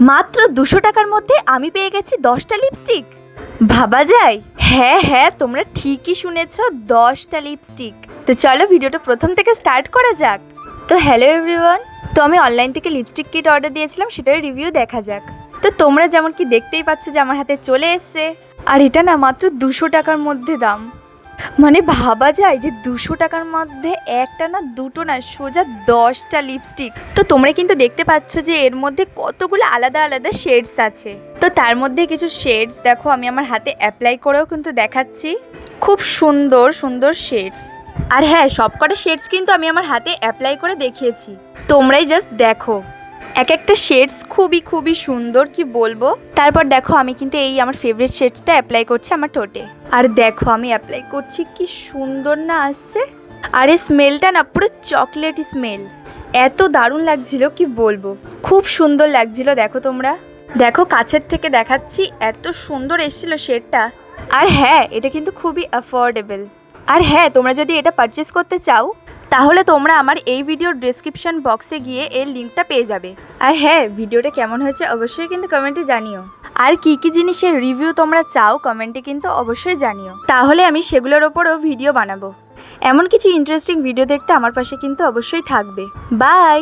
মাত্র 200 টাকার মধ্যে আমি পেয়ে গেছি 10টা লিপস্টিক। ভাবা যায়? হ্যাঁ হ্যাঁ, তোমরা ঠিকই শুনেছো, 10টা লিপস্টিক। তো চলো ভিডিওটা প্রথম থেকে স্টার্ট করা যাক। তো হ্যালো এভরিওয়ান, তো আমি অনলাইন থেকে লিপস্টিক কিট অর্ডার দিয়েছিলাম, সেটার রিভিউ দেখা যাক। তো তোমরা যেমন কি দেখতেই পাচ্ছ যে আমার হাতে চলে এসছে, আর এটা না মাত্র 200 টাকার মধ্যে দাম। মানে ভাবা যায় যে 200 টাকার মধ্যে একটা না দুটো না সোজা 10টা লিপস্টিক। তো তোমরা কিন্তু দেখতে পাচ্ছ যে এর মধ্যে কতগুলো আলাদা আলাদা শেডস আছে। তো তার মধ্যে কিছু শেডস দেখো আমি আমার হাতে অ্যাপ্লাই করেও কিন্তু দেখাচ্ছি। খুব সুন্দর সুন্দর শেডস। আর হ্যাঁ, সবকটা শেডস কিন্তু আমি আমার হাতে অ্যাপ্লাই করে দেখিয়েছি, তোমরাই জাস্ট দেখো। এক একটা শেডস খুবই খুবই সুন্দর, কি বলবো। তারপর দেখো আমি কিন্তু এই আমার ফেভারিট শেডসটা অ্যাপ্লাই করছি আমার ঠোঁটে। আর দেখো আমি অ্যাপ্লাই করছি, কি সুন্দর না আসছে। আর এই স্মেলটা না পুরো চকলেট স্মেল, এত দারুণ লাগছিল কি বলবো, খুব সুন্দর লাগছিল। দেখো তোমরা দেখো, কাছের থেকে দেখাচ্ছি, এত সুন্দর এসেছিল শেডটা। আর হ্যাঁ, এটা কিন্তু খুবই অ্যাফোর্ডেবল। আর হ্যাঁ, তোমরা যদি এটা পারচেস করতে চাও তাহলে তোমরা আমার এই ভিডিওর ডেসক্রিপশন বক্সে গিয়ে এর লিঙ্কটা পেয়ে যাবে। আর হ্যাঁ, ভিডিওটা কেমন হয়েছে অবশ্যই কিন্তু কমেন্টে জানিও। আর কি কি জিনিসের রিভিউ তোমরা চাও কমেন্টে কিন্তু অবশ্যই জানিও, তাহলে আমি সেগুলোর ওপরও ভিডিও বানাবো। এমন কিছু ইন্টারেস্টিং ভিডিও দেখতে আমার পাশে কিন্তু অবশ্যই থাকবে। বাই।